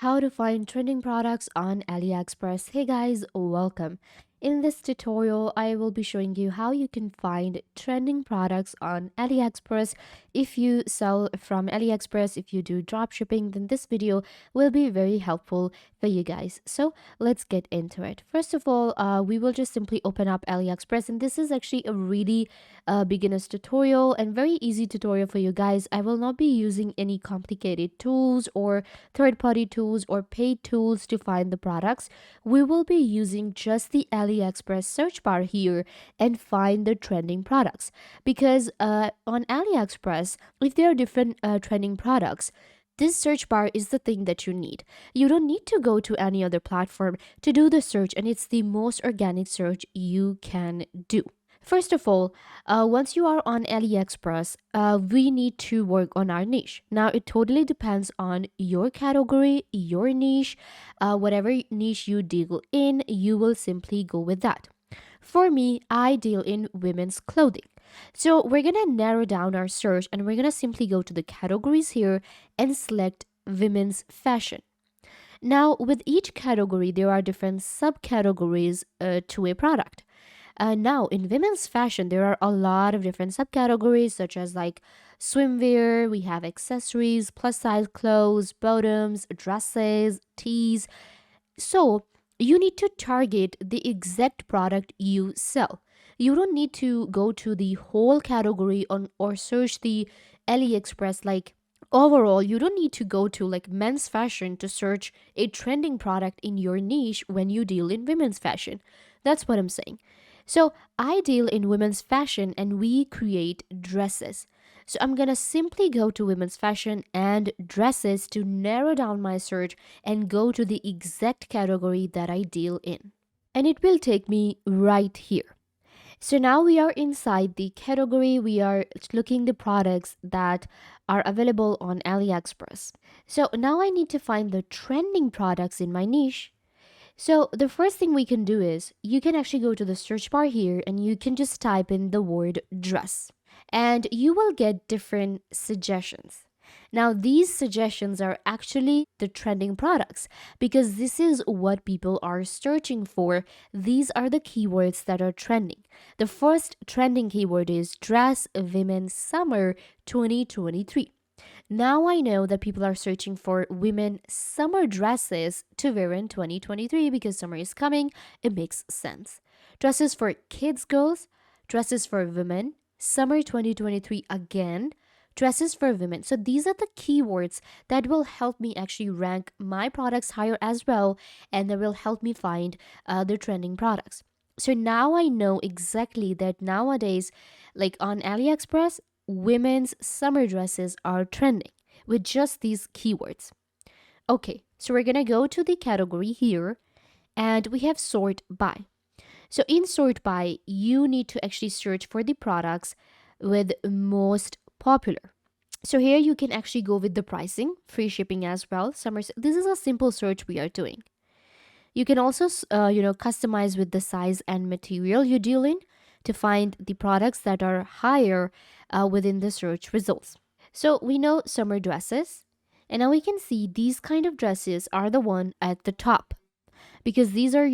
how to find trending products on AliExpress. Hey guys, welcome. In this tutorial, I will be showing you how you can find trending products on AliExpress. If you sell from AliExpress, if you do dropshipping, then this video will be very helpful for you guys. So let's get into it. First of all, we will just simply open up AliExpress, and this is actually a really beginner's tutorial and very easy tutorial for you guys. I will not be using any complicated tools or third-party tools or paid tools to find the products. We will be using just the AliExpress search bar here and find the trending products, because on AliExpress, if there are different trending products, this search bar is the thing that you need. You don't need to go to any other platform to do the search, and it's the most organic search you can do. First of all, once you are on AliExpress, we need to work on our niche. Now, it totally depends on your category, your niche, whatever niche you deal in, you will simply go with that. For me, I deal in women's clothing. So we're gonna narrow down our search and we're gonna simply go to the categories here and select women's fashion. Now, with each category, there are different subcategories to a product. Now, in women's fashion, there are a lot of different subcategories, such as like swimwear, we have accessories, plus size clothes, bottoms, dresses, tees. So, you need to target the exact product you sell. You don't need to go to the whole category on or search the AliExpress like overall. You don't need to go to like men's fashion to search a trending product in your niche when you deal in women's fashion. That's what I'm saying. So I deal in women's fashion and we create dresses. So I'm gonna simply go to women's fashion and dresses to narrow down my search and go to the exact category that I deal in. And it will take me right here. So now we are inside the category. We are looking the products that are available on AliExpress. So now I need to find the trending products in my niche. So the first thing we can do is you can actually go to the search bar here and you can just type in the word dress and you will get different suggestions. Now, these suggestions are actually the trending products because this is what people are searching for. These are the keywords that are trending. The first trending keyword is dress women summer 2023. Now I know that people are searching for women summer dresses to wear in 2023 because summer is coming. It makes sense. Dresses for kids, girls, dresses for women, summer 2023 again, dresses for women. So these are the keywords that will help me actually rank my products higher as well, and that will help me find the trending products. So now I know exactly that nowadays, like on AliExpress, women's summer dresses are trending with just these keywords. Okay, so we're gonna go to the category here and we have sort by. So in sort by, you need to actually search for the products with most popular. So here you can actually go with the pricing, free shipping as well. Summer, this is a simple search we are doing. You can also, customize with the size and material you deal in to find the products that are higher within the search results. So we know summer dresses, and now we can see these kind of dresses are the one at the top because these are,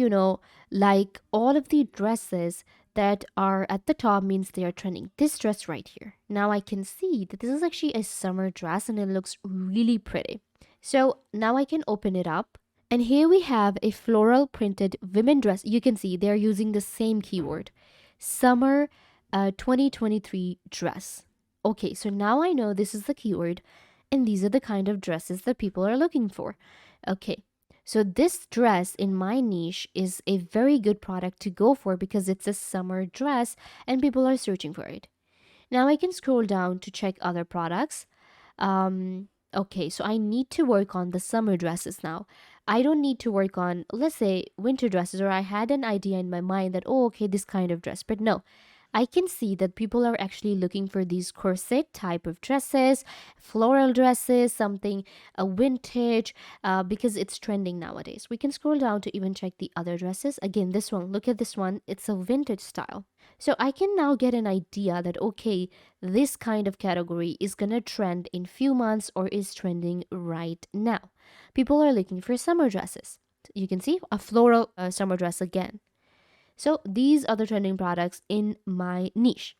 like all of the dresses that are at the top means they are trending. This dress right here. Now I can see that this is actually a summer dress and it looks really pretty. So now I can open it up. And here we have a floral printed women dress. You can see they're using the same keyword. Summer 2023 dress. Okay, so now I know this is the keyword and these are the kind of dresses that people are looking for. Okay, so this dress in my niche is a very good product to go for because it's a summer dress and people are searching for it. Now I can scroll down to check other products. Okay, so I need to work on the summer dresses now. I don't need to work on, let's say, winter dresses, or I had an idea in my mind that, oh, okay, this kind of dress. But no, I can see that people are actually looking for these corset type of dresses, floral dresses, something vintage, because it's trending nowadays. We can scroll down to even check the other dresses. Again, this one, look at this one, it's a vintage style. So I can now get an idea that, okay, this kind of category is gonna trend in few months or is trending right now. People are looking for summer dresses. You can see a floral summer dress again. So these are the trending products in my niche.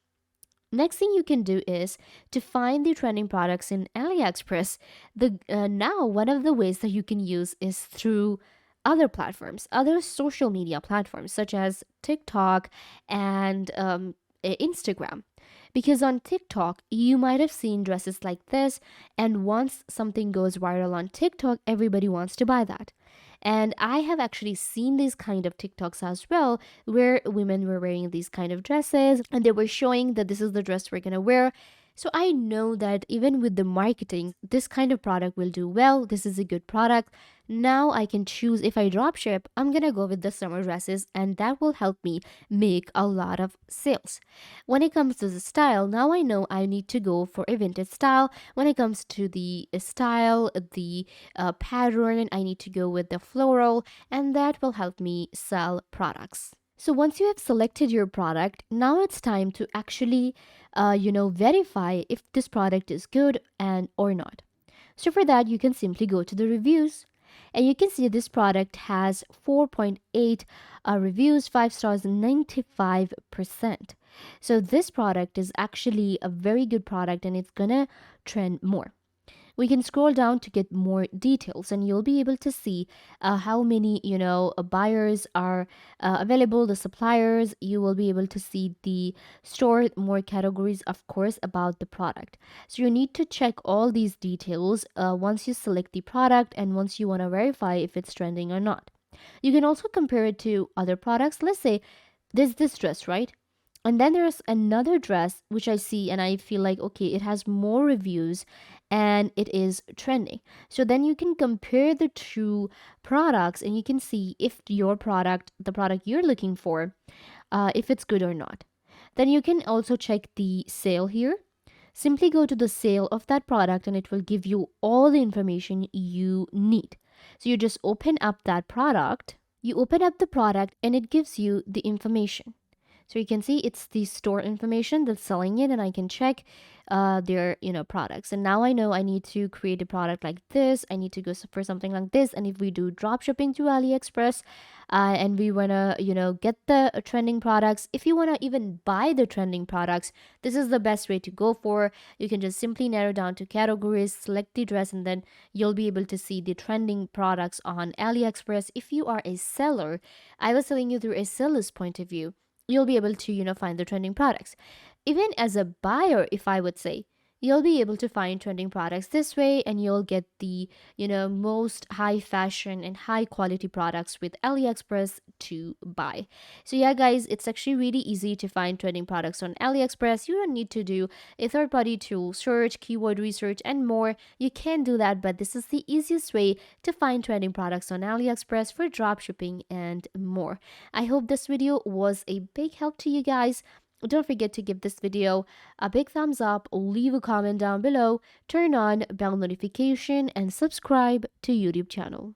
Next thing you can do is to find the trending products in AliExpress. The now one of the ways that you can use is through other platforms, other social media platforms such as TikTok and Instagram. Because on TikTok, you might have seen dresses like this, and once something goes viral on TikTok, everybody wants to buy that. And I have actually seen these kind of TikToks as well, where women were wearing these kind of dresses and they were showing that this is the dress we're gonna wear. So I know that even with the marketing, this kind of product will do well. This is a good product. Now I can choose if I drop ship, I'm gonna go with the summer dresses, and that will help me make a lot of sales. When it comes to the style, now I know I need to go for a vintage style. When it comes to the style, the pattern, I need to go with the floral, and that will help me sell products. So once you have selected your product, now it's time to actually, verify if this product is good and or not. So for that, you can simply go to the reviews, and you can see this product has 4.8 reviews, 5 stars, and 95%. So this product is actually a very good product, and it's gonna trend more. We can scroll down to get more details, and you'll be able to see how many buyers are available, the suppliers. You will be able to see the store, more categories, of course, about the product. So you need to check all these details once you select the product and once you want to verify if it's trending or not. You can also compare it to other products. Let's say there's this dress, right? And then there's another dress which I see and I feel like, okay, it has more reviews and it is trending. So then you can compare the two products and you can see if your product, the product you're looking for, if it's good or not. Then you can also check the sale here. Simply go to the sale of that product and it will give you all the information you need. So you just open up that product, you open up the product and it gives you the information. So you can see it's the store information that's selling it, and I can check their products. And now I know I need to create a product like this. I need to go for something like this. And if we do drop shipping through AliExpress, and we wanna get the trending products, if you wanna even buy the trending products, this is the best way to go for. You can just simply narrow down to categories, select the dress, and then you'll be able to see the trending products on AliExpress. If you are a seller, I was telling you through a seller's point of view, you'll be able to find the trending products. Even as a buyer, if I would say, you'll be able to find trending products this way, and you'll get the most high fashion and high quality products with AliExpress to buy. So yeah guys, it's actually really easy to find trending products on AliExpress. You don't need to do a third party tool search, keyword research, and more. You can do that, but this is the easiest way to find trending products on AliExpress for dropshipping and more. I hope this video was a big help to you guys. Don't forget to give this video a big thumbs up, leave a comment down below, turn on bell notification, and subscribe to YouTube channel.